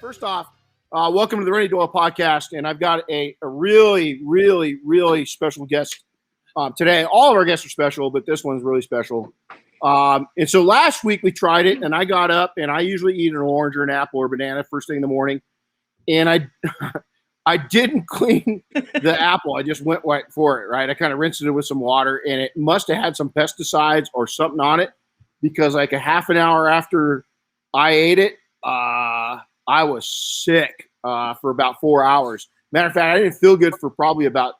First off, welcome to the Renny Doyle podcast, and I've got a really, really, really special guest today. All of our guests are special, but this one's really special. And so last week we tried it, and I got up, and I usually eat an orange or an apple or a banana first thing in the morning, and I didn't clean the apple. I just went right for it, right? I kind of rinsed it with some water, and it must have had some pesticides or something on it, because like a half an hour after I ate it, I was sick for about 4 hours. Matter of fact, I didn't feel good for probably about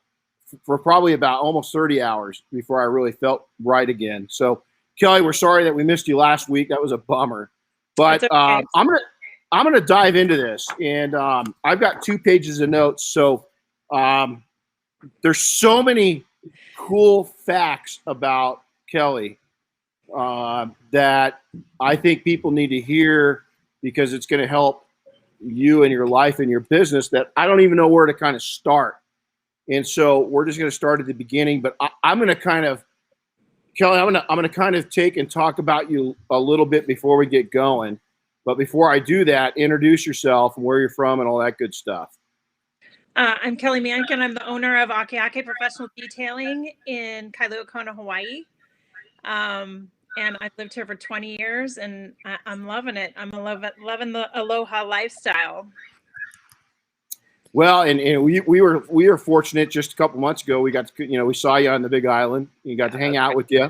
almost 30 hours before I really felt right again. So, Kelly, we're sorry that we missed you last week. That was a bummer. But okay. I'm gonna dive into this, and I've got 2 pages of notes. So there's so many cool facts about Kelly that I think people need to hear, because it's going to help you and your life and your business, that I don't even know where to kind of start. And so we're just going to start at the beginning, but I'm going to kind of, Kelly, I'm going to kind of take and talk about you a little bit before we get going. But before I do that, introduce yourself and where you're from and all that good stuff. I'm Kelly Mankin. I'm the owner of Akeake Professional Detailing in Kailua Kona, Hawaii. And I've lived here for 20 years, and I'm loving it. I'm loving the aloha lifestyle. Well, and we were fortunate just a couple months ago. We got to, we saw you on the Big Island. You got to hang out with you,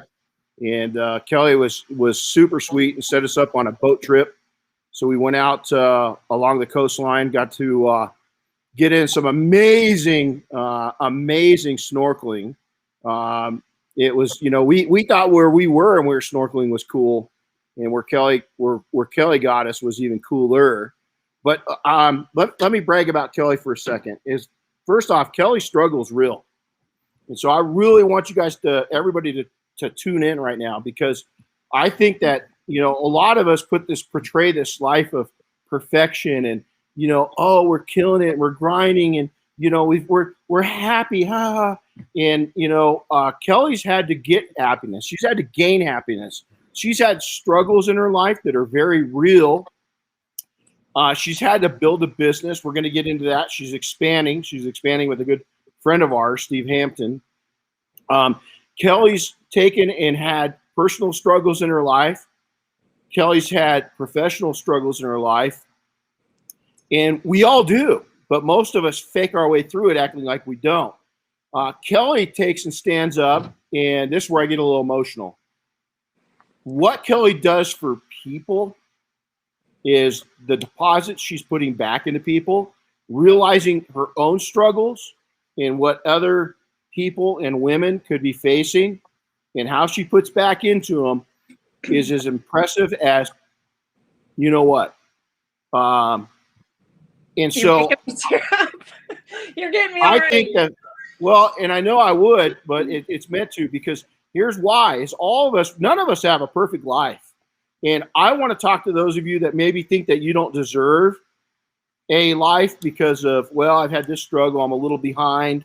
and Kelly was super sweet and set us up on a boat trip. So we went out along the coastline, got to get in some amazing snorkeling. It was, we thought where we were and where snorkeling was cool, and where Kelly got us was even cooler. But let me brag about Kelly for a second. First off, Kelly's struggle is real, and so I really want you guys everybody to tune in right now, because I think that a lot of us portray this life of perfection, and we're killing it, we're grinding, and we're happy, and Kelly's had to get happiness. She's had to gain happiness. She's had struggles in her life that are very real. She's had to build a business. We're going to get into that. She's expanding with a good friend of ours, Steve Hampton. Kelly's taken and had personal struggles in her life. Kelly's had professional struggles in her life, and we all do. But most of us fake our way through it, acting like we don't. Kelly takes and stands up, and this is where I get a little emotional. What Kelly does for people is the deposit she's putting back into people, realizing her own struggles and what other people and women could be facing, and how she puts back into them is as impressive as what. And so you're getting me. I think that, well, and I know I would, but it's meant to, because here's why: is none of us have a perfect life, and I want to talk to those of you that maybe think that you don't deserve a life because of, well, I've had this struggle, I'm a little behind,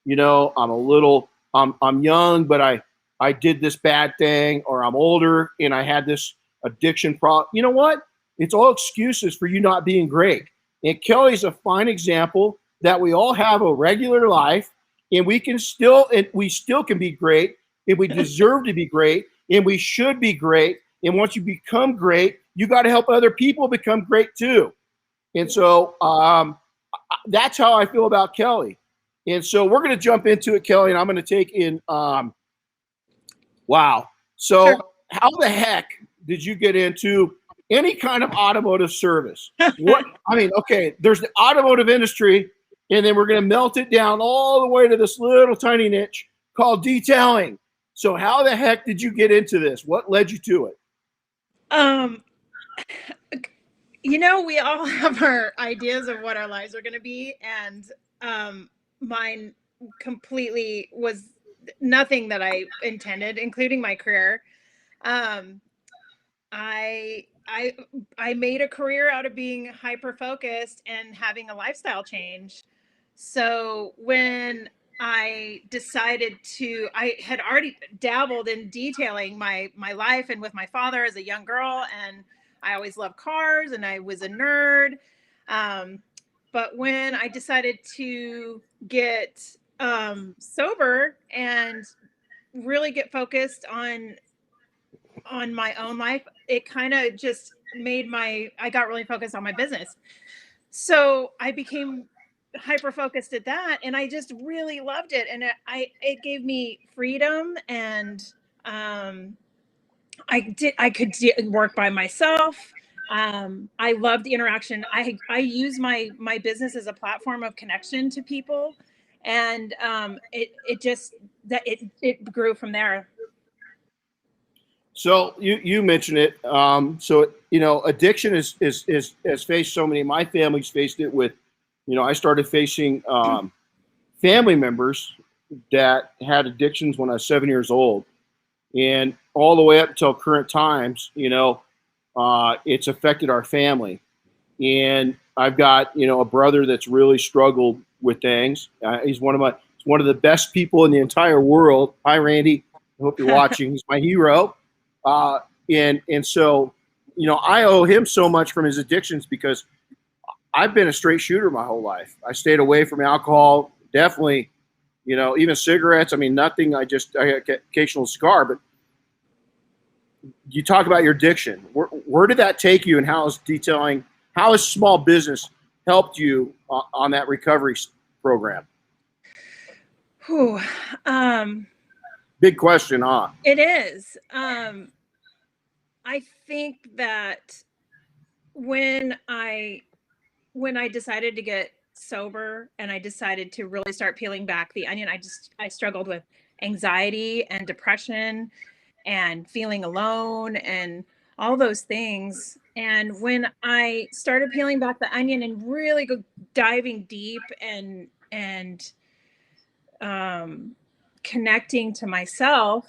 I'm young, but I did this bad thing, or I'm older and I had this addiction problem. You know what? It's all excuses for you not being great. And Kelly's a fine example that we all have a regular life, and we still can be great, and we deserve to be great, and we should be great. And once you become great, you got to help other people become great too. And so that's how I feel about Kelly. And so we're going to jump into it, Kelly, and I'm going to take in. Wow. So sure. How the heck did you get into any kind of automotive service? Okay, there's the automotive industry, and then we're going to melt it down all the way to this little tiny niche called detailing. So how the heck did you get into this? What led you to it? We all have our ideas of what our lives are going to be, and mine completely was nothing that I intended, including my career. I made a career out of being hyper focused and having a lifestyle change. So when I decided I had already dabbled in detailing my life and with my father as a young girl, and I always loved cars, and I was a nerd. Um, but when I decided to get sober and really get focused on my own life, it kind of just made I got really focused on my business. So I became hyper focused at that, and I just really loved it. And it gave me freedom, and um, I could work by myself. I love the interaction. I use my business as a platform of connection to people, and it just that it grew from there. So you mentioned it. So addiction is has faced so many. My family's faced it with, I started facing family members that had addictions when I was 7 years old, and all the way up until current times. It's affected our family, and I've got a brother that's really struggled with things. He's one of the best people in the entire world. Hi, Randy. I hope you're watching. He's my hero. Uh, and so, I owe him so much from his addictions because I've been a straight shooter my whole life. I stayed away from alcohol, definitely, even cigarettes. I mean, nothing. I got occasional scar, but you talk about your addiction. Where did that take you, and how has small business helped you on that recovery program? Whew. Um, Big question, huh? it is. I think that when I when I decided to get sober and I decided to really start peeling back the onion, I struggled with anxiety and depression and feeling alone and all those things. And when I started peeling back the onion and really diving deep and um, connecting to myself,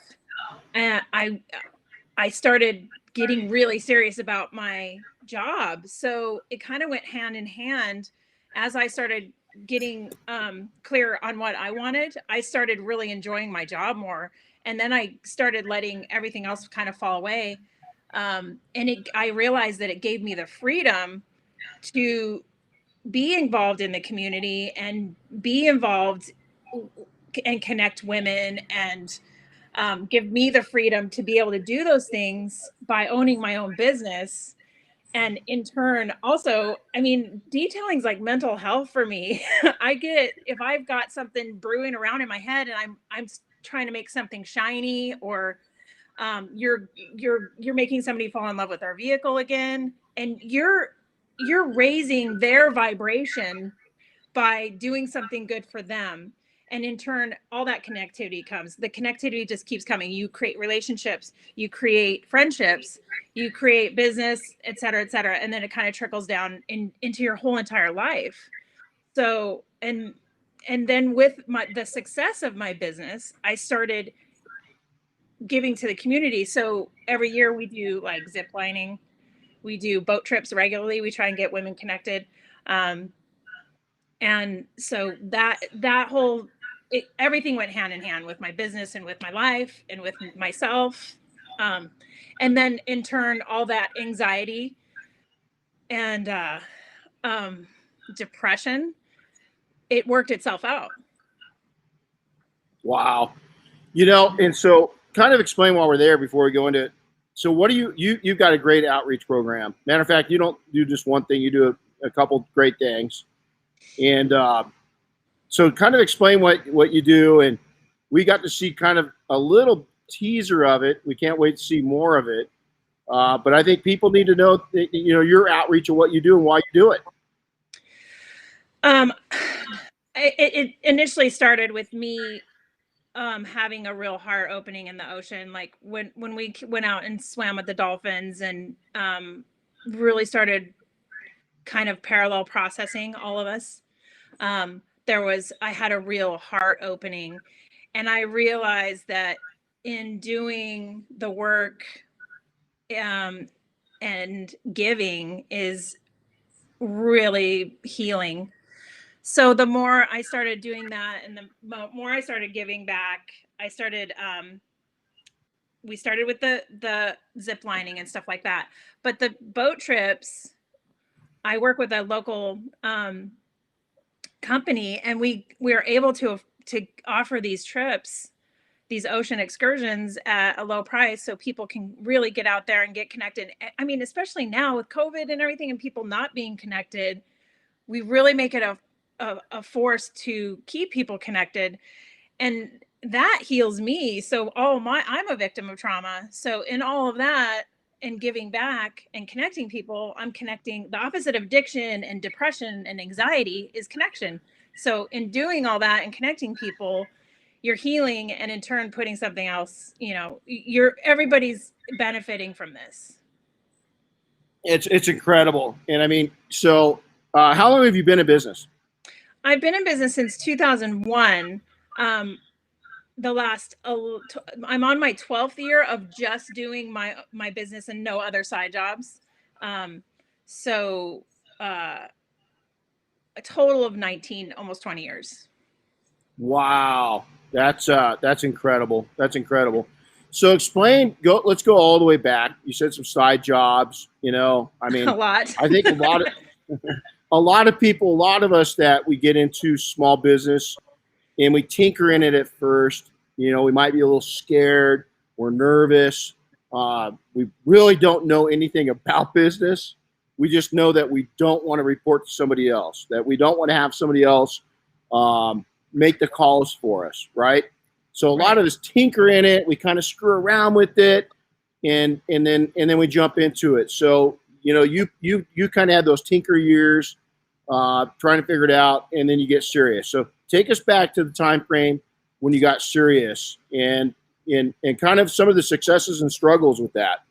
and I started getting really serious about my job. So it kind of went hand in hand. As I started getting clear on what I wanted, I started really enjoying my job more. And then I started letting everything else kind of fall away. I realized that it gave me the freedom to be involved in the community and be involved and connect women and give me the freedom to be able to do those things by owning my own business. And in turn, also, I mean, detailing's like mental health for me. If I've got something brewing around in my head and I'm trying to make something shiny, or you're making somebody fall in love with our vehicle again, and you're raising their vibration by doing something good for them. And in turn, all that connectivity comes. The connectivity just keeps coming. You create relationships, you create friendships, you create business, et cetera, et cetera. And then it kind of trickles down into your whole entire life. So, and then with the success of my business, I started giving to the community. So every year we do like zip lining, we do boat trips regularly. We try and get women connected. Um, and so that whole everything went hand in hand with my business and with my life and with myself, um, and then in turn all that anxiety and um, depression, it worked itself out. Wow. And so kind of explain while we're there before we go into it. So what do you've got a great outreach program. Matter of fact, you don't do just one thing, you do a couple great things. And so kind of explain what you do. And we got to see kind of a little teaser of it. We can't wait to see more of it. But I think people need to know, your outreach and what you do and why you do it. um, it initially started with me having a real heart opening in the ocean, like when we went out and swam with the dolphins and really started kind of parallel processing all of us. I had a real heart opening, and I realized that in doing the work um, and giving is really healing. So the more I started doing that and the more I started giving back, we started with the zip lining and stuff like that. But the boat trips, I work with a local company, and we are able to offer these trips, these ocean excursions at a low price, so people can really get out there and get connected. I mean, especially now with COVID and everything and people not being connected, we really make it a force to keep people connected, and that heals me. So I'm a victim of trauma. So in all of that and giving back and connecting people, I'm connecting. The opposite of addiction and depression and anxiety is connection. So in doing all that and connecting people, you're healing, and in turn putting something else, everybody's benefiting from this. It's incredible. And I mean, so how long have you been in business? I've been in business since 2001. I'm on my 12th year of just doing my business and no other side jobs. So a total of 19, almost 20 years. Wow. That's incredible. That's incredible. So let's go all the way back. You said some side jobs, I mean, A lot. I think a lot of people, a lot of us that we get into small business and we tinker in it at first, we might be a little scared. We're nervous. We really don't know anything about business. We just know that we don't want to report to somebody else, that we don't want to have somebody else make the calls for us, right? So a lot of us tinker in it. We kind of screw around with it, and then we jump into it. So you kind of had those tinker years, trying to figure it out, and then you get serious. So take us back to the time frame when you got serious, and kind of some of the successes and struggles with that.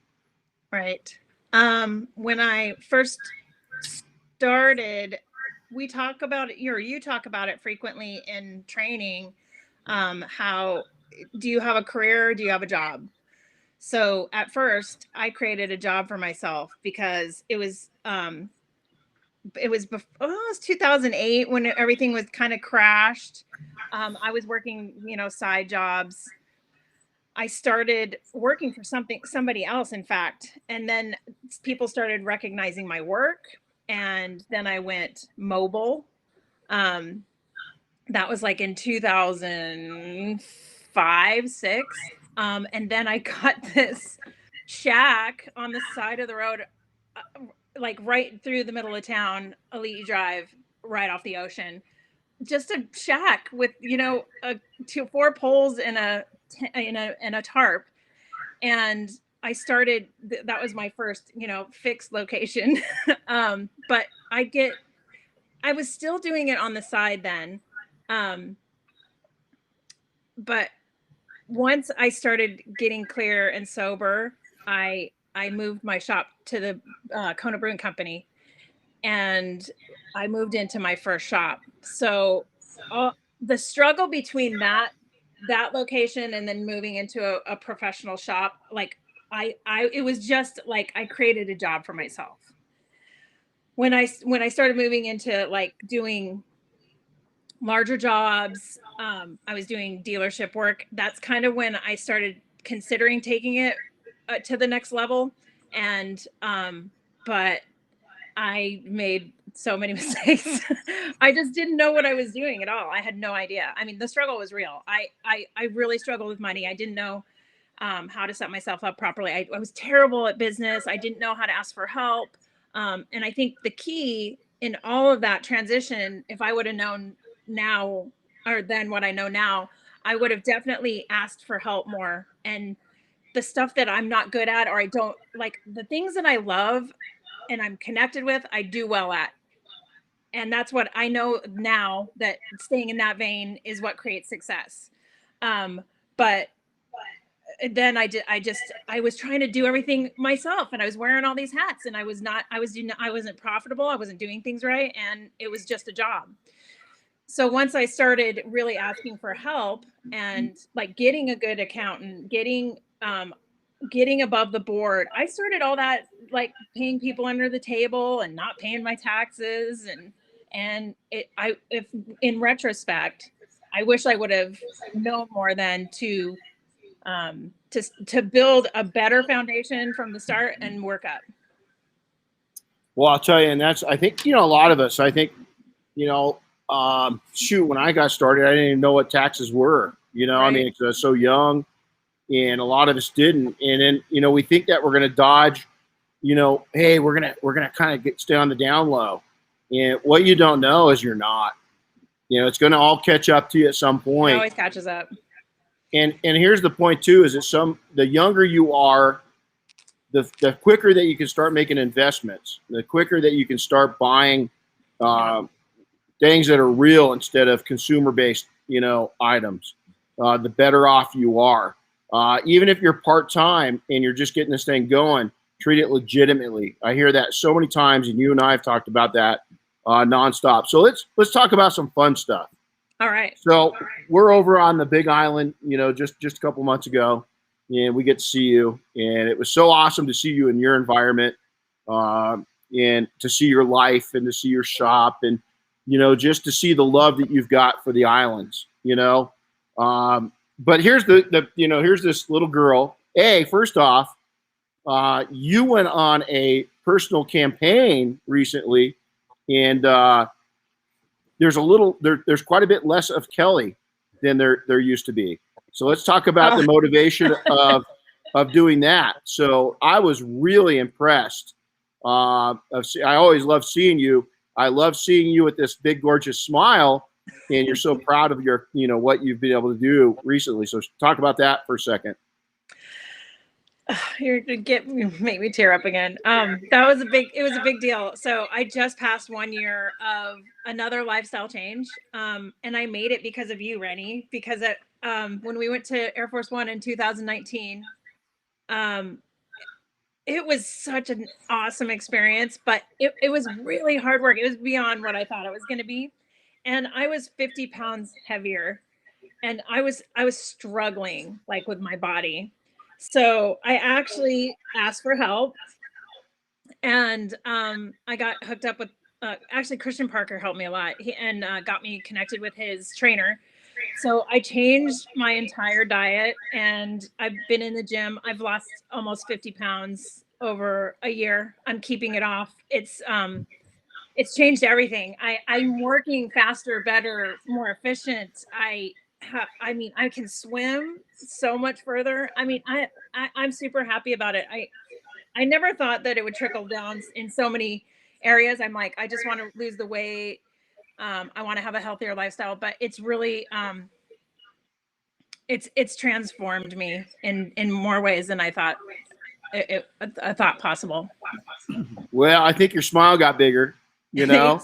Right. When I first started, we talk about it, you talk about it frequently in training. How do you have a career? Or do you have a job? So at first I created a job for myself because it was 2008 when everything was kind of crashed. I was working, side jobs. I started working for somebody else, in fact, and then people started recognizing my work, and then I went mobile. Um, that was like in 2005, 6. And then I got this shack on the side of the road, like right through the middle of town, Elite Drive, right off the ocean. Just a shack with, 4 poles and a tarp. And I started, that was my first, fixed location. But I was still doing it on the side then. But once I started getting clear and sober, I moved my shop to the Kona Brewing Company, and I moved into my first shop. So the struggle between that location and then moving into a professional shop, like it was just like I created a job for myself. When I started moving into like doing larger jobs, I was doing dealership work. That's kind of when I started considering taking it to the next level. And but I made so many mistakes. I just didn't know what I was doing at all. I had no idea. I mean, the struggle was real. I really struggled with money. I didn't know how to set myself up properly. I was terrible at business. I didn't know how to ask for help. And I think the key in all of that transition, if I would have known now or then what I know now, I would have definitely asked for help more. And the stuff that I'm not good at, or I don't like, the things that I love and I'm connected with, I do well at. And that's what I know now, that staying in that vein is what creates success. But then I was trying to do everything myself, and I was wearing all these hats, and I wasn't profitable. I wasn't doing things right. And it was just a job. So once I started really asking for help and like getting a good accountant, getting above the board, I started all that, like paying people under the table and not paying my taxes. If in retrospect, I wish I would have known more than to build a better foundation from the start and work up. Well, I'll tell you, and that's, I think, a lot of us, I think, when I got started, I didn't even know what taxes were, I mean, because I was so young, and a lot of us didn't. And then, we think that we're going to dodge, hey, we're going to kind of stay on the down low. And what you don't know is you're not, it's going to all catch up to you at some point. It always catches up. And here's the point too, is that the younger you are, the quicker that you can start making investments, the quicker that you can start buying things that are real instead of consumer-based, items, the better off you are. Even if you're part-time and you're just getting this thing going, treat it legitimately. I hear that so many times, and you and I have talked about that nonstop. So let's talk about some fun stuff. All right. So we're over on the Big Island, just a couple months ago, and we get to see you, and it was so awesome to see you in your environment, and to see your life, and to see your shop, and just to see the love that you've got for the islands. But here's here's this little girl. First off, you went on a personal campaign recently, and there's quite a bit less of Kelly than there used to be. So let's talk about the motivation of doing that. So I was really impressed. I always love seeing you. I love seeing you with this big, gorgeous smile, and you're so proud of your, what you've been able to do recently. So talk about that for a second. You're gonna make me tear up again. It was a big deal. So I just passed 1 year of another lifestyle change. And I made it because of you, Renny, because when we went to Air Force One in 2019, it was such an awesome experience, but it was really hard work. It was beyond what I thought it was going to be. And I was 50 pounds heavier, and I was struggling like with my body. So I actually asked for help, and I got hooked up with actually Christian Parker helped me a lot. He got me connected with his trainer. So I changed my entire diet, and I've been in the gym. I've lost almost 50 pounds over a year. I'm keeping it off. It's changed everything. I'm working faster, better, more efficient. I mean, I can swim so much further. I mean, I'm super happy about it. I never thought that it would trickle down in so many areas. I'm like, I just want to lose the weight. I want to have a healthier lifestyle, but it's really, it's transformed me in more ways than I thought I thought possible. Well, I think your smile got bigger, and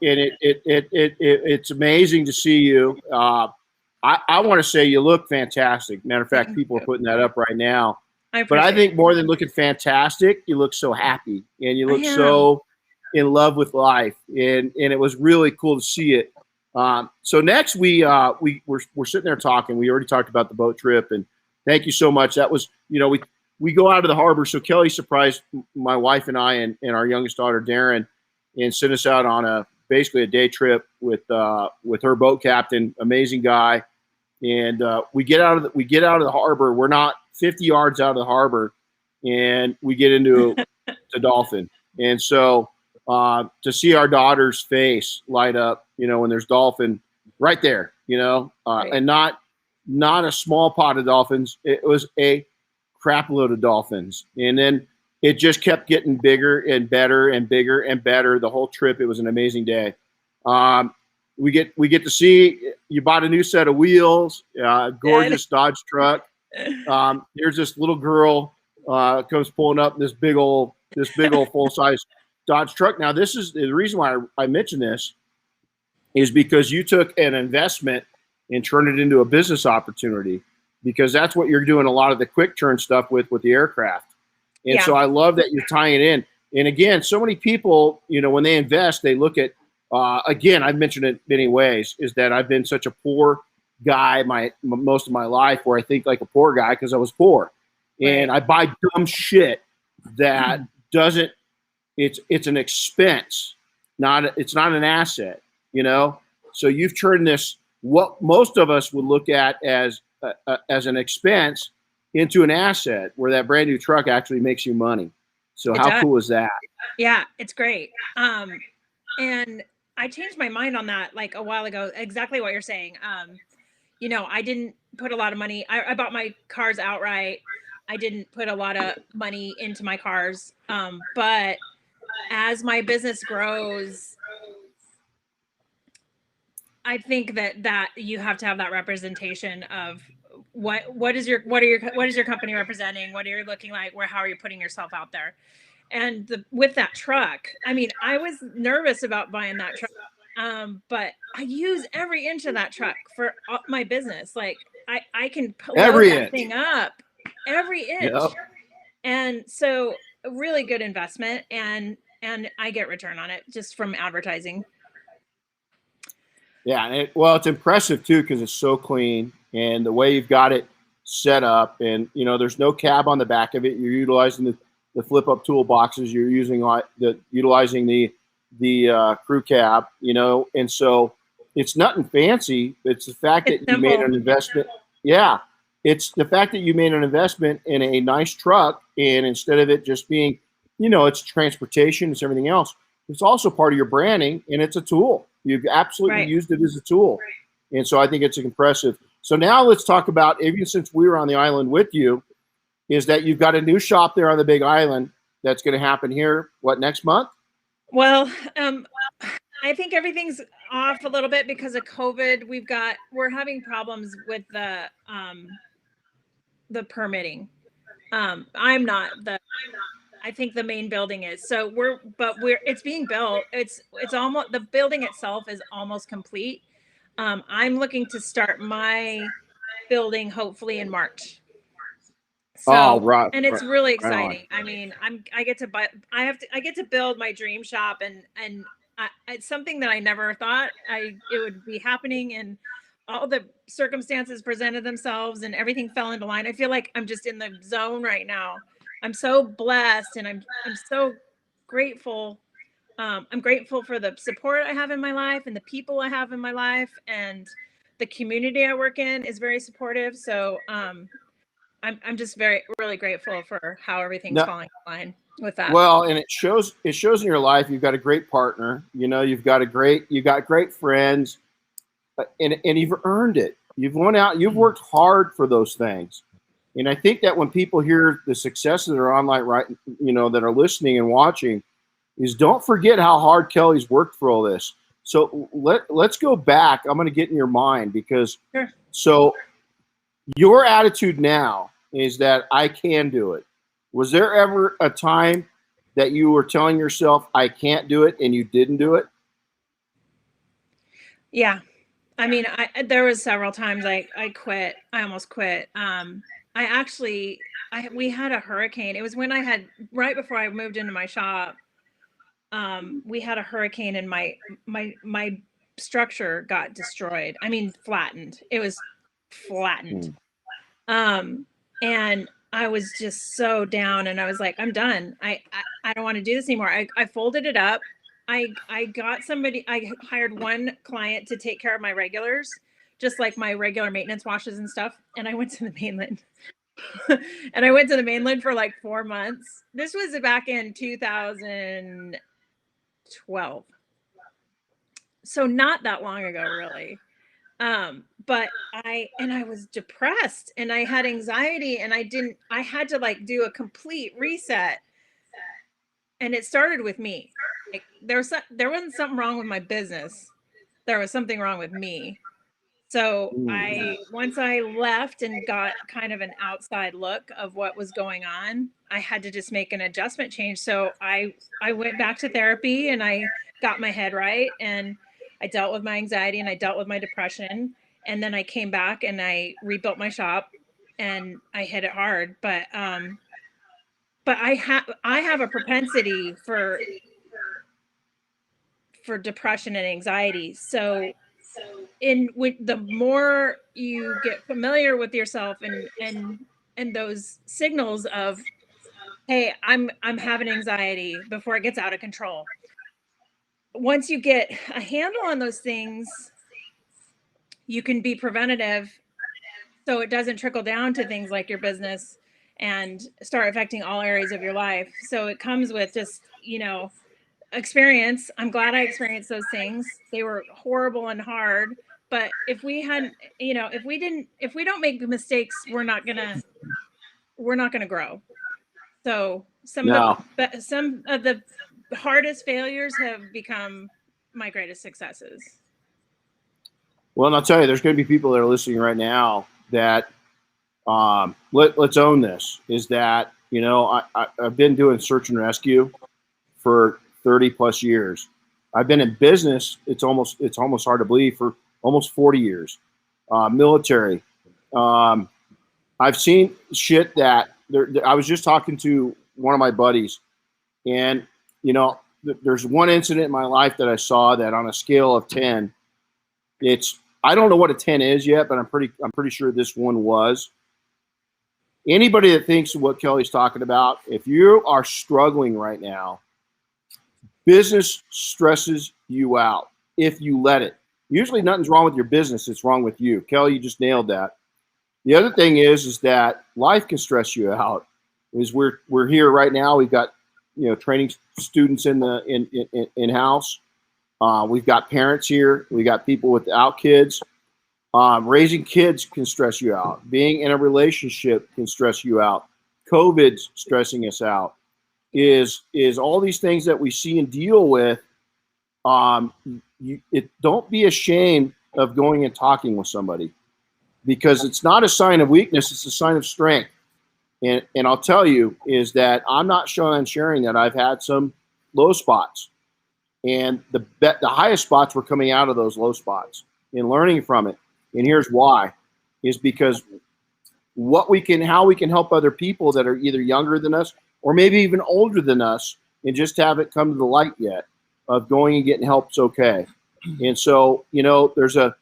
it's amazing to see you. I want to say you look fantastic. Matter of fact, people are putting that up right now. But I think more than looking fantastic, you look so happy, and you look so in love with life, and it was really cool to see it. So next we're sitting there talking. We already talked about the boat trip, and thank you so much. That was, we go out of the harbor. So Kelly surprised my wife and I and our youngest daughter Darren, and sent us out on basically a day trip with her boat captain, amazing guy. And we get out of the harbor. We're not 50 yards out of the harbor, and we get into the dolphin. And so to see our daughter's face light up, when there's dolphin right there, right. And not a small pot of dolphins. It was a crap load of dolphins. And then it just kept getting bigger and better and bigger and better the whole trip. It was an amazing day. We get to see, you bought a new set of wheels, gorgeous Dodge truck. There's this little girl comes pulling up in this big old full size Dodge truck. Now, this is the reason why I mention this is because you took an investment and turned it into a business opportunity, because that's what you're doing a lot of the quick turn stuff with the aircraft. And so I love that you're tying it in. And again, so many people, when they invest, they look at, again, I've mentioned it many ways, is that I've been such a poor guy most of my life, where I think like a poor guy because I was poor. Right. And I buy dumb shit that doesn't, it's an expense, it's not an asset, So you've turned this, what most of us would look at as an expense, into an asset, where that brand new truck actually makes you money. So how cool is that? Yeah, it's great. And I changed my mind on that like a while ago, exactly what you're saying. I didn't put a lot of money. I bought my cars outright. I didn't put a lot of money into my cars. But as my business grows, I think that you have to have that representation of what is your company representing? What are you looking like? How are you putting yourself out there? And with that truck, I mean, I was nervous about buying that truck, but I use every inch of that truck for my business. Like I can load Every that inch. thing up, every Yep. inch, and so a really good investment, and I get return on it just from advertising. Yeah, and it's impressive too because it's so clean and the way you've got it set up, and there's no cab on the back of it. You're utilizing the flip up toolboxes. You're utilizing the crew cab, and so it's nothing fancy. It's the fact It's that you made simple. an investment. Yeah, it's the fact that you made an investment in a nice truck, and instead of it just being, it's transportation, it's everything else. It's also part of your branding, and it's a tool. You've absolutely Right. used it as a tool, and so I think it's impressive. So now let's talk about, even since we were on the island with you, is that you've got a new shop there on the Big Island that's going to happen here. What, next month? Well, I think everything's off a little bit because of COVID. We're having problems with the permitting. I'm not the I think the main building is. So it's being built. It's almost, the building itself is almost complete. I'm looking to start my building hopefully in March. Oh, So, right, and it's right, really right on. exciting. I mean, I get to buy, I get to build my dream shop, and it's something that I never thought it would be happening, and all the circumstances presented themselves and everything fell into line. I feel like I'm just in the zone right now. I'm so blessed, and I'm so grateful. I'm grateful for the support I have in my life and the people I have in my life, and the community I work in is very supportive. So, I'm just very really grateful for how everything's No, falling in line with that. well, and it shows in your life. You've got a great partner. You've got great friends, and you've earned it. You've went out. You've worked hard for those things. And I think that when people hear the successes that are online, right, that are listening and watching, is don't forget how hard Kelly's worked for all this. So let's go back. I'm going to get in your mind because Sure. so your attitude now is that I can do it. Was there ever a time that you were telling yourself I can't do it and you didn't do it? Yeah. I mean, there was several times I quit. I almost quit. I actually we had a hurricane. It was when I had right before I moved into my shop. We had a hurricane, and my structure got destroyed. I mean, flattened. It was flattened. Hmm. And I was just so down, and I was like, I'm done. I don't want to do this anymore. I folded it up. I got somebody, I hired one client to take care of my regulars, just like my regular maintenance washes and stuff. And I went to the mainland. And I went to the mainland for like 4 months. This was back in 2012. So not that long ago, really. But I was depressed, and I had anxiety, and I had to like do a complete reset, and it started with me. Like there wasn't something wrong with my business, there was something wrong with me. So Hmm. I once I left and got kind of an outside look of what was going on, I had to just make an adjustment change. So I went back to therapy, and I got my head right, and I dealt with my anxiety, and I dealt with my depression, and then I came back and I rebuilt my shop, and I hit it hard. But I have a propensity for depression and anxiety. So the more you get familiar with yourself, and those signals of, hey, I'm having anxiety before it gets out of control. Once you get a handle on those things, you can be preventative so it doesn't trickle down to things like your business, and start affecting all areas of your life. So it comes with just, experience. I'm glad I experienced those things. They were horrible and hard, but if we hadn't, if we don't make mistakes, we're not gonna grow. So No. some of the hardest failures have become my greatest successes. Well, and I'll tell you, there's going to be people that are listening right now that let's own this. Is that I've been doing search and rescue for 30 plus years. I've been in business. It's almost hard to believe, for almost 40 years. Military. I've seen shit that I was just talking to one of my buddies, and there's one incident in my life that I saw that on a scale of 10, I don't know what a 10 is yet, but I'm pretty sure this one was. Anybody that thinks of what Kelly's talking about, if you are struggling right now, business stresses you out if you let it. Usually nothing's wrong with your business, it's wrong with you. Kelly, you just nailed that. The other thing is that life can stress you out. Is we're here right now. We've got training students in house. We've got parents here. We got people without kids. Raising kids can stress you out. Being in a relationship can stress you out. COVID's stressing us out. Is all these things that we see and deal with. Don't be ashamed of going and talking with somebody, because it's not a sign of weakness. It's a sign of strength. And I'll tell you is that I'm not sharing that I've had some low spots, and the highest spots were coming out of those low spots and learning from it. And here's why, is because how we can help other people that are either younger than us or maybe even older than us, and just haven't come to the light yet of going and getting help is okay. And so, there's a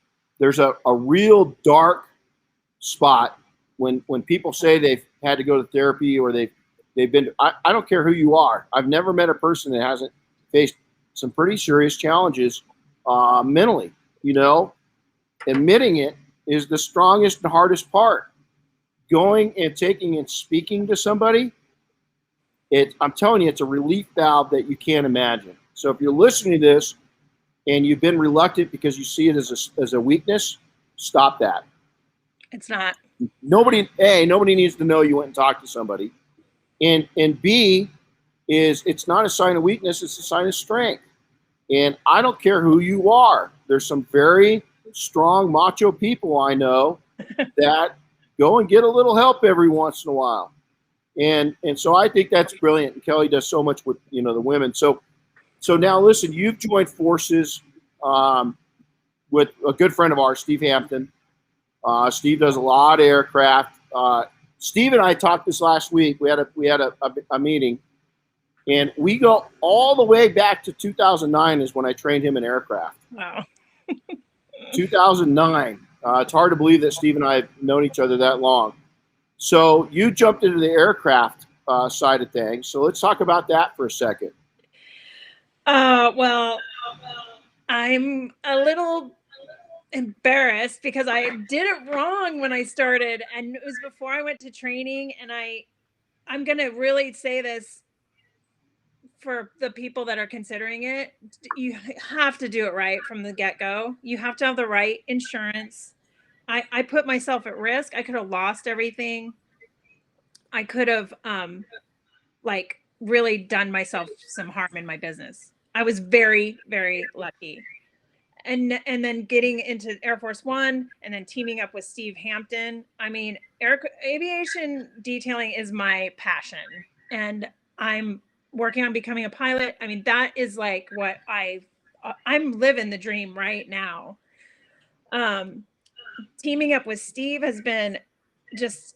real dark spot when people say they've had to go to therapy or they've been. I don't care who you are. I've never met a person that hasn't faced some pretty serious challenges mentally. Admitting it is the strongest and hardest part. Going and taking and speaking to somebody, I'm telling you, it's a relief valve that you can't imagine. So if you're listening to this and you've been reluctant because you see it as a weakness, stop that. It's not. Nobody needs to know you went and talked to somebody. And B is, it's not a sign of weakness, it's a sign of strength. And I don't care who you are. There's some very strong macho people I know that go and get a little help every once in a while. And so I think that's brilliant. And Kelly does so much with the women. So now listen, you've joined forces with a good friend of ours, Steve Hampton. Steve does a lot of aircraft. Steve and I talked this last week. We had a meeting, and we go all the way back to 2009 is when I trained him in aircraft. Wow. 2009. It's hard to believe that Steve and I have known each other that long. So you jumped into the aircraft side of things. So let's talk about that for a second. Well, I'm a little embarrassed because I did it wrong when I started, and it was before I went to training. And I'm going to really say this for the people that are considering it. You have to do it right from the get-go. You have to have the right insurance. I put myself at risk. I could have lost everything. I could have really done myself some harm in my business. I was very, very lucky. And then getting into Air Force One and then teaming up with Steve Hampton. I mean, aviation detailing is my passion, and I'm working on becoming a pilot. I mean, that is like what I'm living the dream right now. Teaming up with Steve has been just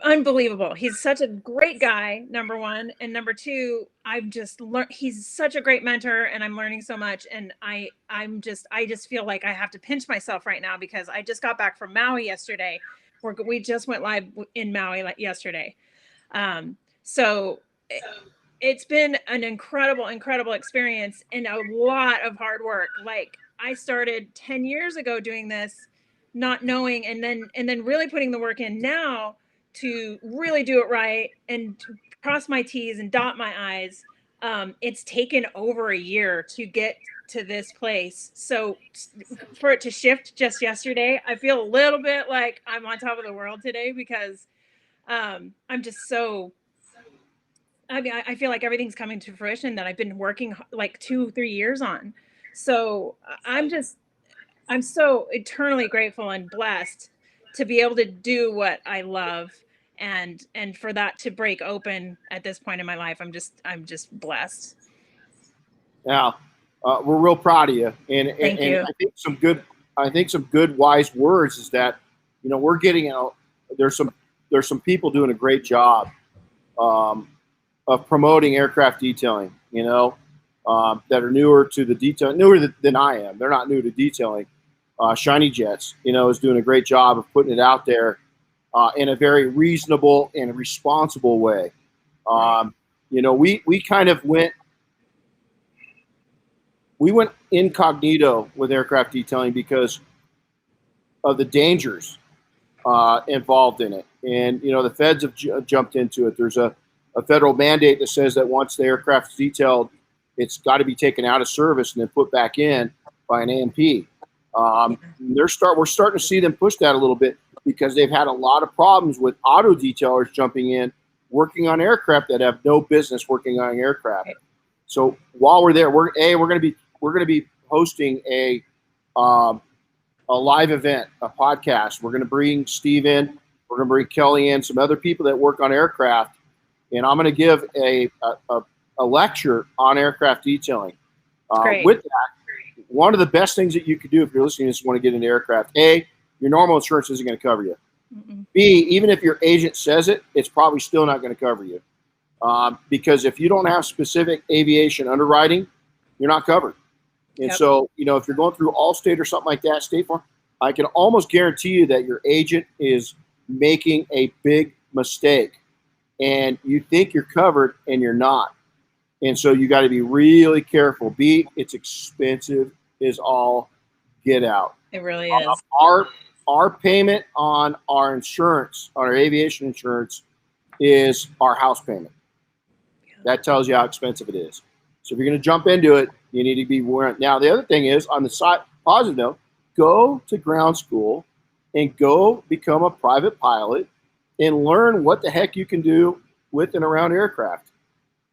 unbelievable. He's such a great guy, number one, and number two, I've just learned he's such a great mentor, and I'm learning so much. And I just feel like I have to pinch myself right now because I just got back from Maui yesterday. We just went live in Maui yesterday. So it's been an incredible experience and a lot of hard work. Like, I started 10 years ago doing this, not knowing, and then really putting the work in now to really do it right and cross my T's and dot my I's, it's taken over a year to get to this place. So for it to shift just yesterday, I feel a little bit like I'm on top of the world today because I'm just so, I mean, I feel like everything's coming to fruition that I've been working like 2-3 years on. So I'm so eternally grateful and blessed to be able to do what I love, and for that to break open at this point in my life. I'm just blessed. Yeah, we're real proud of you, and, Thank and you. I think some good wise words is that, we're getting out. There's some people doing a great job um, of promoting aircraft detailing. That are newer to the detail, than I am. They're not new to detailing. Shiny Jets, is doing a great job of putting it out there in a very reasonable and responsible way. We kind of went incognito with aircraft detailing because of the dangers involved in it. And, the feds have jumped into it. There's a federal mandate that says that once the aircraft is detailed, it's got to be taken out of service and then put back in by an A&P. We're starting to see them push that a little bit because they've had a lot of problems with auto detailers jumping in, working on aircraft that have no business working on aircraft. So while we're there, we're going to be hosting a live event, a podcast. We're going to bring Steve in. We're going to bring Kelly in, some other people that work on aircraft, and I'm going to give a lecture on aircraft detailing. With that, one of the best things that you could do if you're listening to this and want to get into aircraft, A, your normal insurance isn't going to cover you. Mm-mm. B, even if your agent says it, it's probably still not going to cover you. Because if you don't have specific aviation underwriting, you're not covered. And so, if you're going through Allstate or something like that, State Farm, I can almost guarantee you that your agent is making a big mistake. And you think you're covered and you're not. And so you got to be really careful. B, it's expensive as all get out. It really is. Our payment on our insurance, on our aviation insurance, is our house payment. That tells you how expensive it is. So if you're going to jump into it, you need to be aware. Now, the other thing is, on the side, positive note, go to ground school and go become a private pilot and learn what the heck you can do with and around aircraft.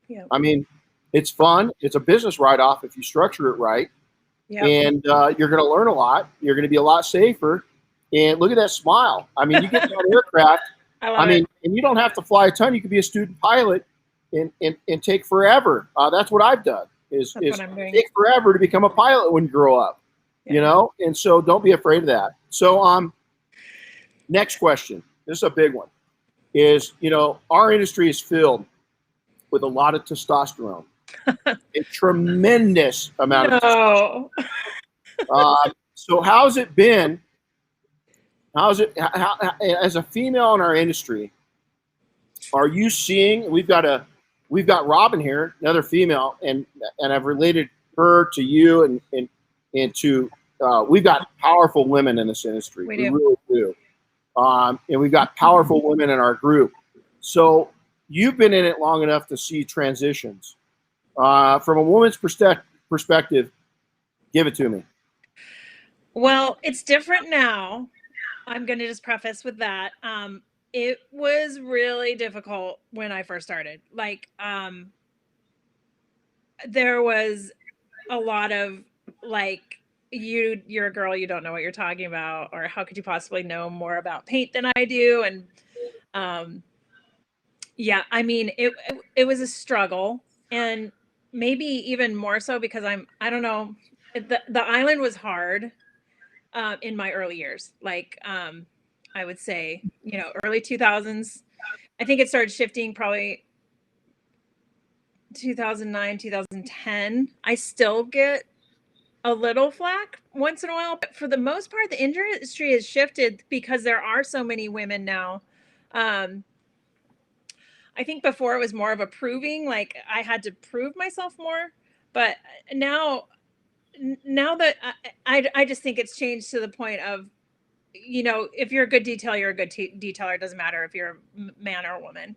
Yeah. I mean, it's fun. It's a business write-off if you structure it right. Yep. And you're going to learn a lot. You're going to be a lot safer. And look at that smile. I mean, you get on aircraft. And you don't have to fly a ton. You could be a student pilot and take forever. That's what I've done is take forever to become a pilot when you grow up, and so don't be afraid of that. So next question, this is a big one, is, our industry is filled with a lot of testosterone, a tremendous amount of testosterone. So how's it been? How, as a female in our industry, are you seeing, we've got Robin here, another female, and I've related her to you and to we've got powerful women in this industry. We really do. And we've got powerful women in our group. So you've been in it long enough to see transitions. From a woman's perspective, give it to me. Well, it's different now. I'm going to just preface with that. It was really difficult when I first started. Like, there was a lot of like, you're a girl, you don't know what you're talking about, or how could you possibly know more about paint than I do? And yeah, I mean, it was a struggle, and maybe even more so because I don't know, the island was hard in my early years. Like, I would say, early 2000s. I think it started shifting probably 2009, 2010. I still get a little flack once in a while, but for the most part, the industry has shifted because there are so many women now. I think before it was more of a proving, like I had to prove myself more, but now that I just think it's changed to the point of if you're a good detailer, you're a good detailer. It doesn't matter if you're a man or a woman.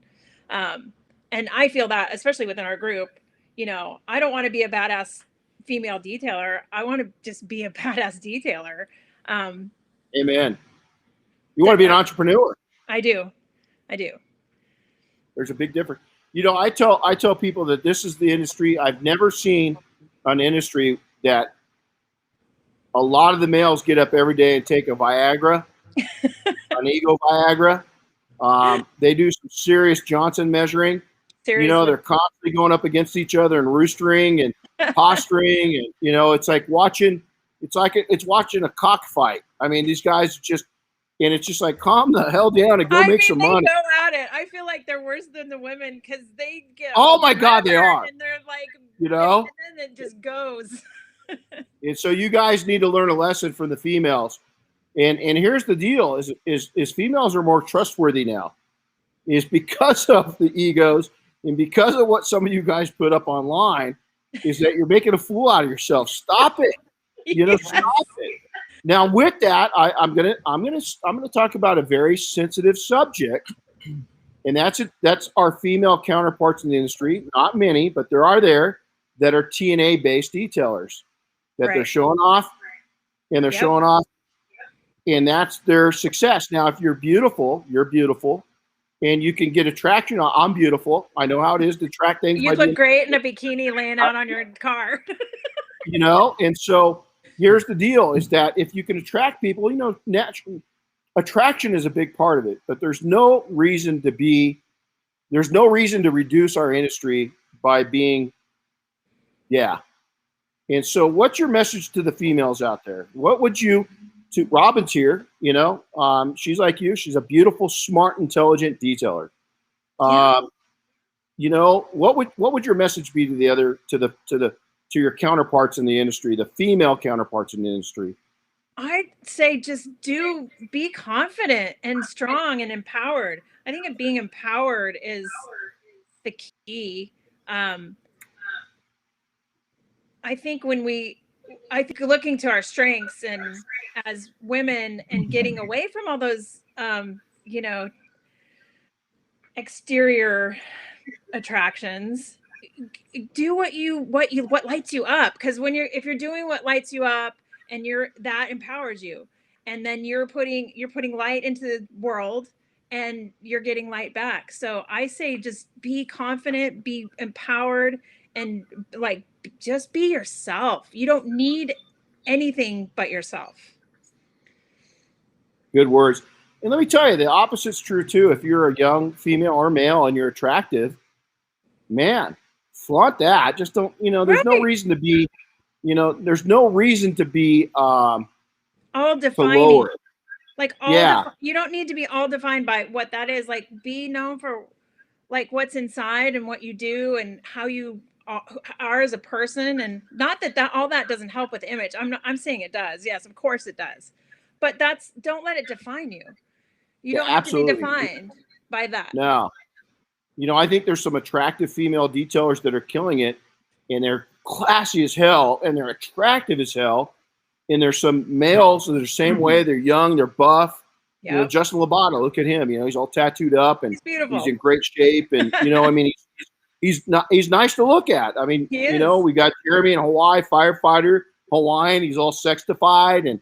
And I feel that, especially within our group, I don't want to be a badass female detailer. I want to just be a badass detailer. Um, Amen. You want to be an entrepreneur. I do. There's a big difference. I tell people that this is the industry. I've never seen an industry that a lot of the males get up every day and take a Viagra, an ego Viagra. They do some serious Johnson measuring. Seriously. They're constantly going up against each other and roostering and posturing, and it's like watching a cockfight. I mean, these guys and it's just like, calm the hell down and go make some money. They go at it. I feel like they're worse than the women because they get. Oh my God, they are. And they're like, and then it just goes. And so you guys need to learn a lesson from the females. And here's the deal: is females are more trustworthy now, is because of the egos and because of what some of you guys put up online, is that you're making a fool out of yourself. Stop it. Stop it. Now, with that, I'm gonna talk about a very sensitive subject, and that's our female counterparts in the industry. Not many, but there are that are TNA based detailers that they're showing off, and they're showing off, and that's their success. Now, if you're beautiful, and you can get attraction. I'm beautiful. I know how it is to track things. You look great in a bikini laying out on your car. And so. Here's the deal: is that if you can attract people, naturally, attraction is a big part of it. But there's no reason to reduce our industry by being, And so, what's your message to the females out there? What would you? To Robin's here, she's like you. She's a beautiful, smart, intelligent detailer. What would your message be to the other to your counterparts in the industry, the female counterparts in the industry? I'd say just be confident and strong and empowered. I think being empowered is the key. I think looking to our strengths and as women and getting away from all those, exterior attractions, do what lights you up, because if you're doing what lights you up and that empowers you, and then you're putting light into the world and you're getting light back. So I say just be confident, be empowered, and just be yourself. You don't need anything but yourself. Good words. And let me tell you, the opposite's true too. If you're a young female or male and you're attractive, man, flaunt that. Just don't, there's no reason to be, all defining. You don't need to be all defined by what that is. Like, be known for what's inside and what you do and how you are as a person. And not that all that doesn't help with image. I'm saying it does. Yes, of course it does. But don't let it define you. You don't have to be defined by that. No. I think there's some attractive female detailers that are killing it, and they're classy as hell, and they're attractive as hell. And there's some males that are the same way. They're young, they're buff. Yep. Justin Lobato, look at him. He's all tattooed up, and he's beautiful. He's in great shape, and he's nice to look at. I mean, we got Jeremy in Hawaii, firefighter, Hawaiian. He's all sexified, and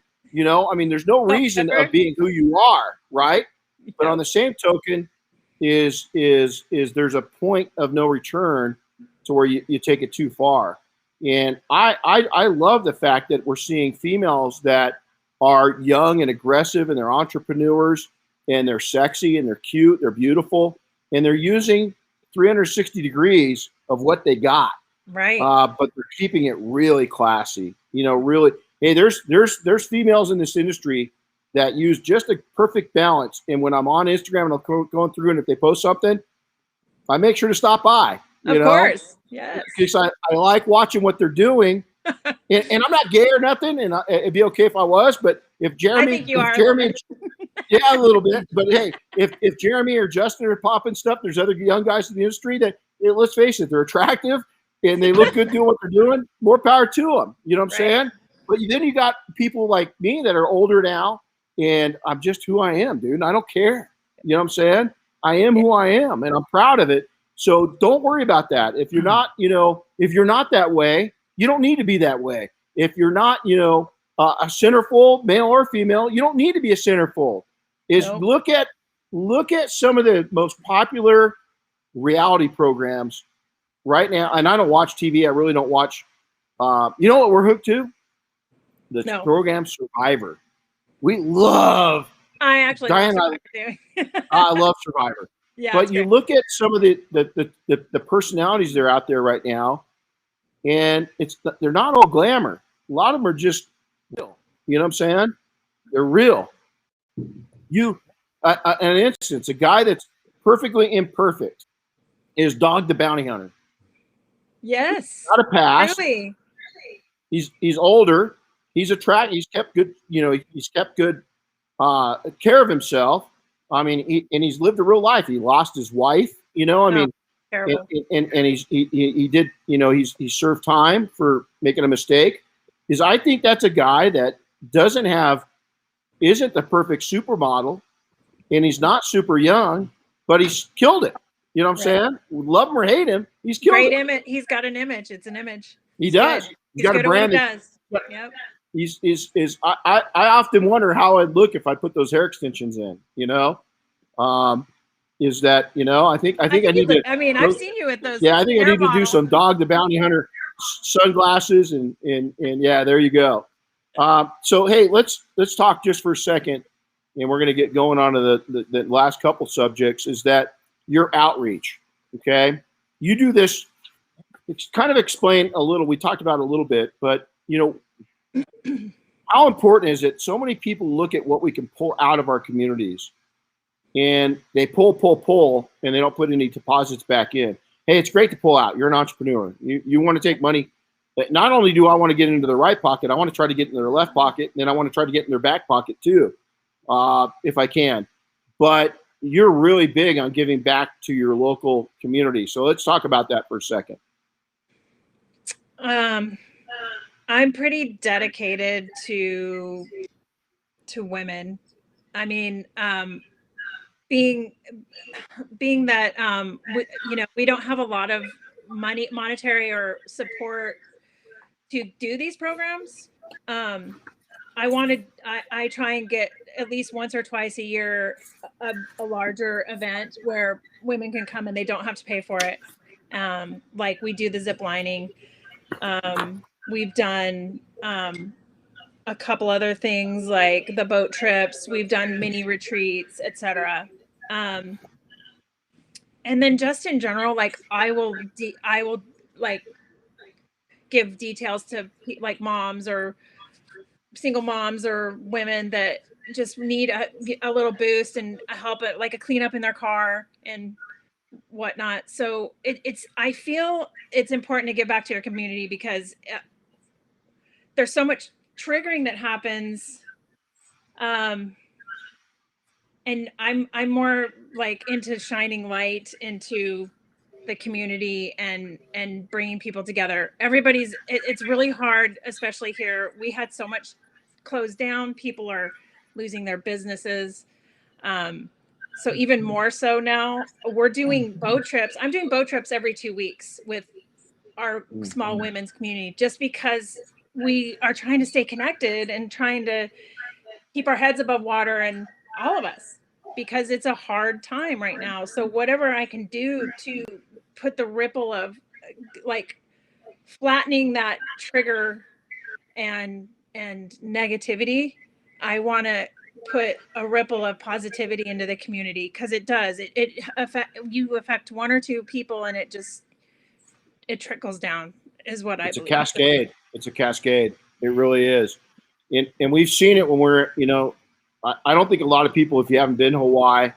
there's no reason of being who you are, right? Yeah. But on the same token, is there's a point of no return to where you take it too far. And I love the fact that we're seeing females that are young and aggressive, and they're entrepreneurs, and they're sexy, and they're cute, they're beautiful, and they're using 360 degrees of what they got. Right. But they're keeping it really classy. Really. Hey, there's females in this industry that use just a perfect balance. And when I'm on Instagram and I'm going through, and if they post something, I make sure to stop by. Of course. Yes. Because I like watching what they're doing. and I'm not gay or nothing, and it'd be okay if I was. But if Jeremy, I think you are Jeremy, a little bit. But hey, if Jeremy or Justin are popping stuff, there's other young guys in the industry that, let's face it, they're attractive and they look good doing what they're doing. More power to them. You know what I'm saying? But then you got people like me that are older now, and I'm just who I am, dude. And I don't care. You know what I'm saying? I am who I am, and I'm proud of it. So don't worry about that. If you're not, if you're not that way, you don't need to be that way. If you're not, a centerfold, male or female, you don't need to be a centerfold. Nope. Look at some of the most popular reality programs right now. And I don't watch TV. I really don't watch. You know what we're hooked to? The program Survivor. We love. I actually Diane, love Survivor too. I love Survivor. Yeah, but you look at some of the personalities that are out there right now, and they're not all glamour. A lot of them are just real. You know what I'm saying? They're real. An instance, a guy that's perfectly imperfect is Dog the Bounty Hunter. Yes. Not a past. Really? He's older. He's attractive. He's kept good. He's kept good care of himself. I mean, he's lived a real life. He lost his wife. Terrible. And he did. He served time for making a mistake. I think that's a guy that isn't the perfect supermodel, and he's not super young, but he's killed it. You know what I'm saying? Love him or hate him, he's killed it. Image. He's got an image. It's an image. He does. He's got a brand. He does. Yep. I often wonder how I'd look if I put those hair extensions in. Is that I think I need to. I mean, I've seen you with those. Yeah, I think I need to do some Dog the Bounty Hunter sunglasses and yeah, there you go. So hey, let's talk just for a second, and we're going to get going on to the last couple subjects. Is that your outreach? Okay, you do this. It's kind of explain a little. We talked about it a little bit, but how important is it? So many people look at what we can pull out of our communities, and they pull, and they don't put any deposits back in. Hey, it's great to pull out. You're an entrepreneur. You want to take money. Not only do I want to get into the right pocket, I want to try to get into their left pocket, and then I want to try to get in their back pocket too, if I can. But you're really big on giving back to your local community. So let's talk about that for a second. I'm pretty dedicated to women. I mean, being that we don't have a lot of monetary or support to do these programs. I try and get at least once or twice a year a larger event where women can come and they don't have to pay for it. Like we do the zip lining. We've done a couple other things like the boat trips. We've done mini retreats, etc. And then just in general, like I will like give details to like moms or single moms or women that just need a little boost and help it, like a cleanup in their car and whatnot. So I feel it's important to give back to your community because there's so much triggering that happens. And I'm more like into shining light into the community and bringing people together. It's really hard, especially here. We had so much closed down. People are losing their businesses. So even more so now, we're doing boat trips. I'm doing boat trips every 2 weeks with our small women's community, just because we are trying to stay connected and trying to keep our heads above water, and all of us, because it's a hard time right now. So whatever I can do to put the ripple of like flattening that trigger and negativity, I want to put a ripple of positivity into the community, because it does. You affect one or two people and it trickles down, is what I believe. It's a cascade. It really is. And we've seen it when we're, I don't think a lot of people, if you haven't been to Hawaii,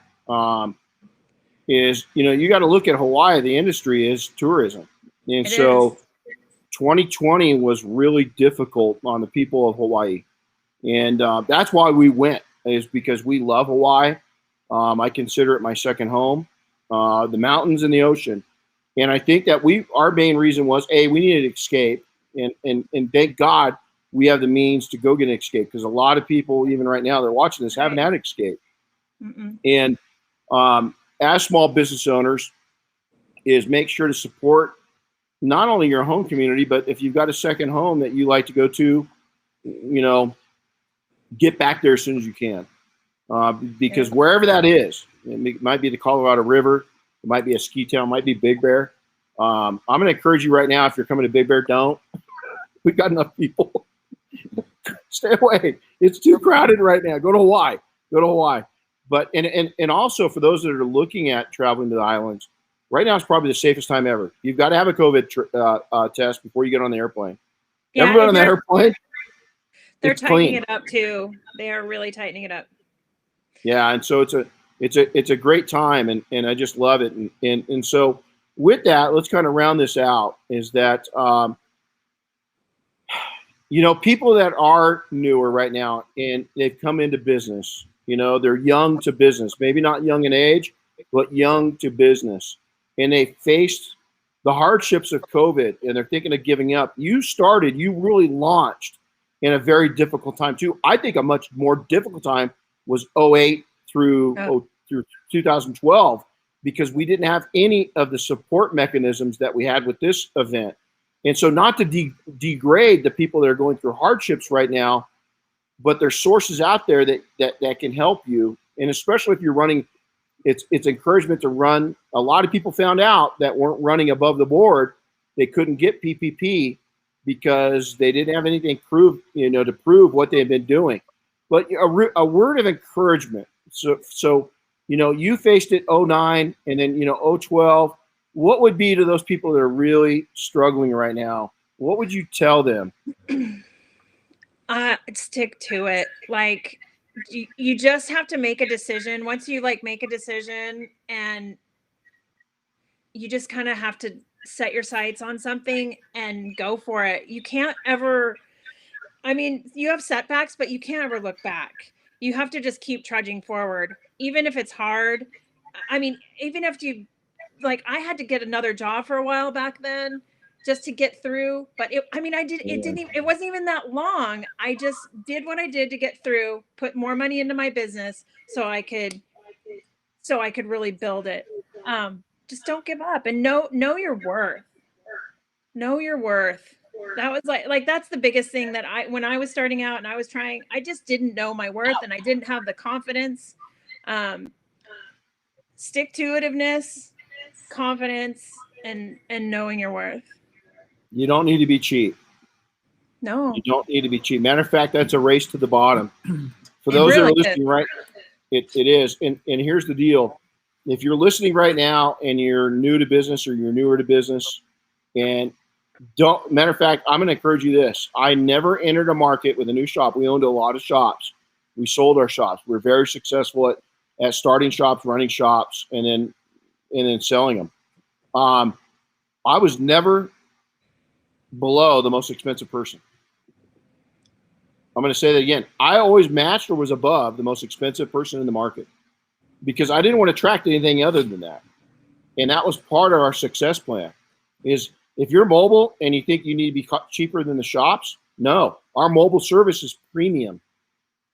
you got to look at Hawaii. The industry is tourism. And so 2020 was really difficult on the people of Hawaii. And that's why we went, is because we love Hawaii. I consider it my second home, the mountains and the ocean. And I think that our main reason was, we needed to escape. And thank God we have the means to go get an escape, because a lot of people, even right now, they're watching this, haven't had an escape. Mm-mm. And as small business owners, is make sure to support not only your home community, but if you've got a second home that you like to go to, get back there as soon as you can. Because wherever that is, it might be the Colorado River, it might be a ski town, it might be Big Bear. I'm going to encourage you right now, if you're coming to Big Bear, don't. We've got enough people. Stay away. It's too crowded right now. Go to Hawaii. But and also for those that are looking at traveling to the islands, right now is probably the safest time ever. You've got to have a COVID test before you get on the airplane. Yeah, everybody on the airplane, they're it's tightening clean. it up too. They are really tightening it up. Yeah, and so it's a great time, and I just love it. And so with that, let's kind of round this out. Is that people that are newer right now and they've come into business, they're young to business, maybe not young in age, but young to business. And they faced the hardships of COVID and they're thinking of giving up. You really launched in a very difficult time too. I think a much more difficult time was 2008 through 2012, because we didn't have any of the support mechanisms that we had with this event. And so not to degrade the people that are going through hardships right now, but there's sources out there that can help you. And especially if you're running, it's encouragement to run. A lot of people found out that weren't running above the board. They couldn't get PPP because they didn't have anything to prove what they've been doing. But a word of encouragement. So you faced it 2009 and then 2012. What would be to those people that are really struggling right now? What would you tell them? Stick to it. Like you just have to make a decision. Once you make a decision, and you just kind of have to set your sights on something and go for it. You can't ever, you have setbacks, but you can't ever look back. You have to just keep trudging forward, even if it's hard. Even if I had to get another job for a while back then just to get through, but it wasn't even that long. I just did what I did to get through, put more money into my business so I could really build it. Just don't give up, and know your worth. Know your worth. That was that's the biggest thing that when I was starting out and I was trying, I just didn't know my worth and I didn't have the confidence. Stick-to-itiveness, confidence, and knowing your worth. You don't need to be cheap. No, you don't need to be cheap. Matter of fact, that's a race to the bottom. For those that are listening, right? It is. And here's the deal. If you're listening right now and you're new to business or you're newer to business, and matter of fact, I'm going to encourage you this. I never entered a market with a new shop. We owned a lot of shops. We sold our shops. We're very successful at starting shops, running shops, and then selling them. I was never below the most expensive person. I'm going to say that again. I always matched or was above the most expensive person in the market because I didn't want to attract anything other than that. And that was part of our success plan. Is if you're mobile and you think you need to be cheaper than the shops, no. Our mobile service is premium.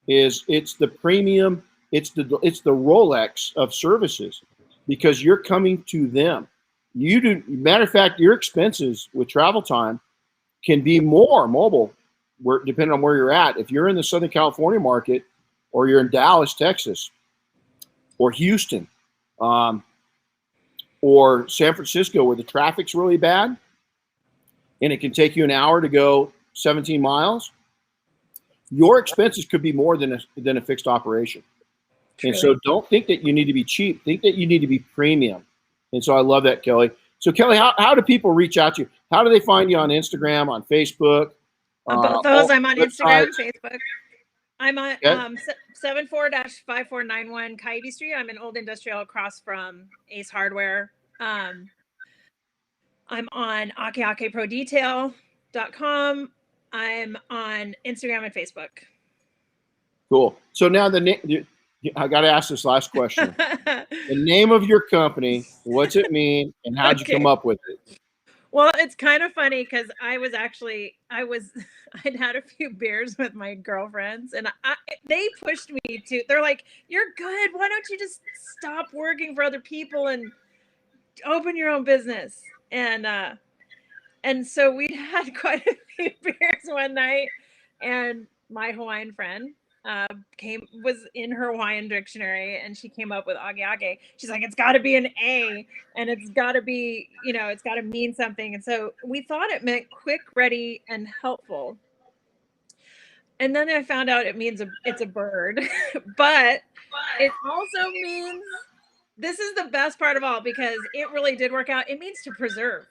It's the premium. It's the Rolex of services because you're coming to them. Matter of fact, your expenses with travel time can be more mobile, depending on where you're at. If you're in the Southern California market, or you're in Dallas, Texas, or Houston, or San Francisco, where the traffic's really bad, and it can take you an hour to go 17 miles, your expenses could be more than a fixed operation. True. And so don't think that you need to be cheap. Think that you need to be premium. And so I love that, Kelly. So Kelly, how do people reach out to you? How do they find you on Instagram, on Facebook? Both those. I'm on Instagram, Facebook. I'm on 74-5491 Coyote Street. I'm in Old Industrial across from Ace Hardware. I'm on akeakeprodetail.com. I'm on Instagram and Facebook. Cool. So now I got to ask this last question. The name of your company, what's it mean, and how'd you come up with it? Well, it's kind of funny because I'd had a few beers with my girlfriends, and they pushed me to. They're like, "You're good. Why don't you just stop working for other people and open your own business?" And so we'd had quite a few beers one night, and my Hawaiian friend was in her Hawaiian dictionary, and she came up with age age. She's like, it's got to be an A, and it's got to be, it's got to mean something. And so we thought it meant quick, ready, and helpful. And then I found out it's a bird, but it also means, this is the best part of all, because it really did work out. It means to preserve.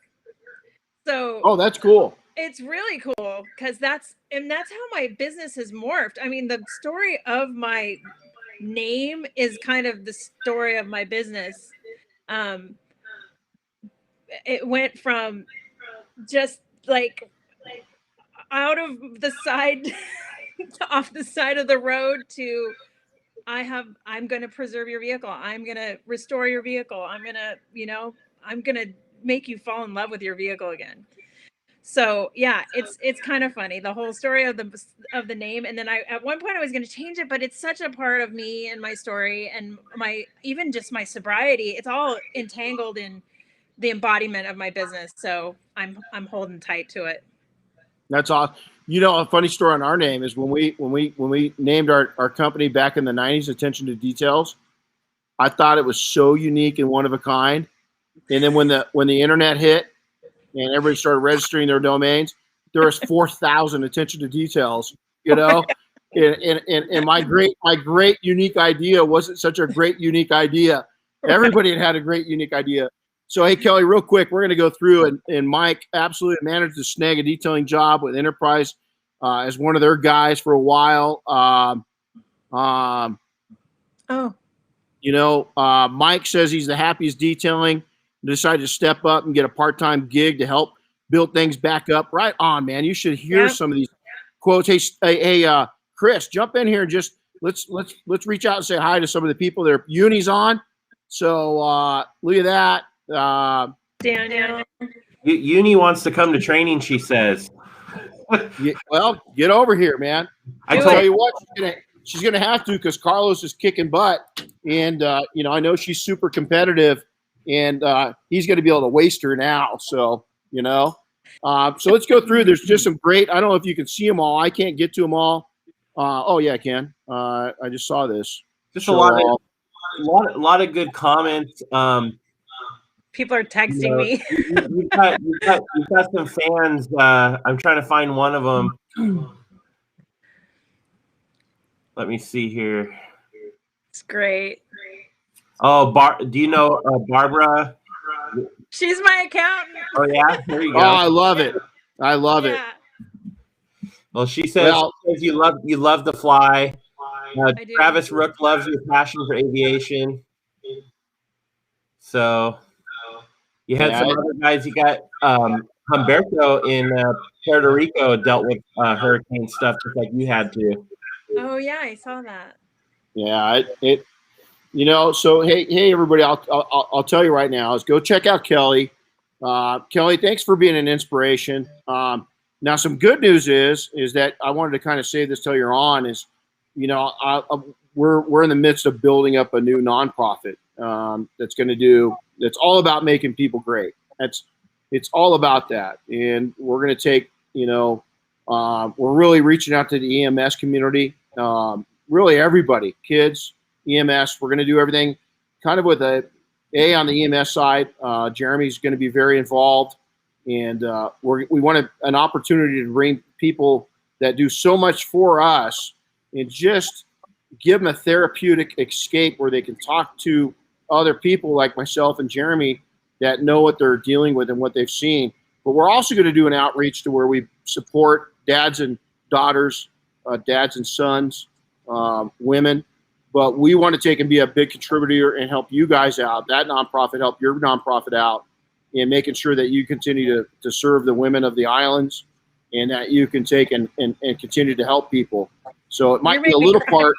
So Oh, that's cool. it's really cool because that's how my business has morphed. I mean, the story of my name is kind of the story of my business. It went from just like out of the side off the side of the road to I'm going to preserve your vehicle. I'm going to restore your vehicle. I'm going to make you fall in love with your vehicle again. So yeah, it's kind of funny, the whole story of the name. And then at one point I was going to change it, but it's such a part of me and my story and even just my sobriety. It's all entangled in the embodiment of my business. So I'm holding tight to it. That's awesome. A funny story on our name is when we named our company back in the 90s, Attention to Details, I thought it was so unique and one of a kind. And then when the internet hit and everybody started registering their domains, there was 4,000 Attention to Details, and my great unique idea wasn't such a great unique idea. Everybody had a great unique idea. So, hey, Kelly, real quick, we're going to go through, and Mike absolutely managed to snag a detailing job with Enterprise as one of their guys for a while. Mike says he's the happiest detailing, decided to step up and get a part-time gig to help build things back up. Right on, man. You should hear some of these quotes. Hey, Chris, jump in here and just let's reach out and say hi to some of the people that are Uni's on. So look at that. Daniel. Uni wants to come to training, she says. Well, get over here, man. I tell you what, she's gonna have to, because Carlos is kicking butt, and I know she's super competitive, and he's gonna be able to waste her now. So so let's go through. There's just some great. I don't know if you can see them all. I can't get to them all. Oh yeah, I can. I just saw this. Just a lot of good comments. People are texting me. You've got some fans. I'm trying to find one of them. Let me see here. It's great. Oh, do you know Barbara? She's my accountant. Oh yeah, there you go. Oh, I love it. It. Well, she says you love to fly. Travis Rook loves your passion for aviation. So you had some other guys. You got Humberto in Puerto Rico dealt with hurricane stuff just like you had to. Oh yeah, I saw that. Yeah, So hey everybody, I'll tell you right now is go check out Kelly. Kelly, thanks for being an inspiration. Now some good news is that I wanted to kind of say this till you're on is, we're in the midst of building up a new nonprofit that's all about making people great. It's all about that, and we're going to take we're really reaching out to the EMS community, really everybody, kids, EMS. We're going to do everything kind of with a on the EMS side. Jeremy's going to be very involved, and we want an opportunity to bring people that do so much for us and just give them a therapeutic escape where they can talk to other people like myself and Jeremy that know what they're dealing with and what they've seen. But we're also going to do an outreach to where we support dads and daughters, dads and sons, women. But we want to take and be a big contributor and help you guys out, that nonprofit, help your nonprofit out in making sure that you continue to serve the women of the islands and that you can take and continue to help people. So it might be a little part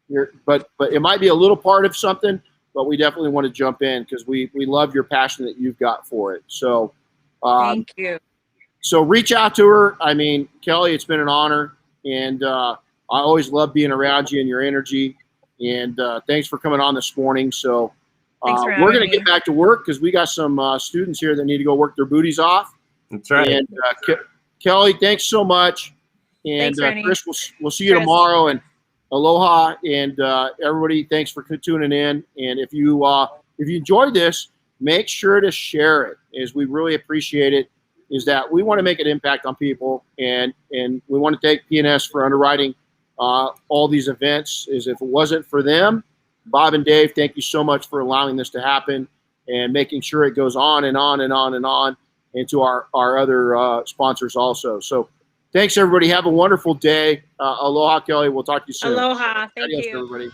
here, but it might be a little part of something, but we definitely want to jump in because we love your passion that you've got for it. So Thank you. So reach out to her. I mean, Kelly, it's been an honor, and I always love being around you and your energy. And thanks for coming on this morning. So Thanks for we're having going to me. get back to work because we got some students here that need to go work their booties off. That's right. And Kelly, thanks so much. And Thanks, Renny. Chris, we'll see you Chris. tomorrow. And aloha. And everybody, thanks for tuning in. And if you enjoyed this, make sure to share it, as we really appreciate it. Is that we want to make an impact on people, and we want to thank P&S for underwriting all these events. As if it wasn't for them, Bob and Dave, thank you so much for allowing this to happen and making sure it goes on and on and on and on, and to our other sponsors also. So thanks, everybody. Have a wonderful day. Aloha, Kelly. We'll talk to you soon. Aloha. Thank Adios, you. everybody.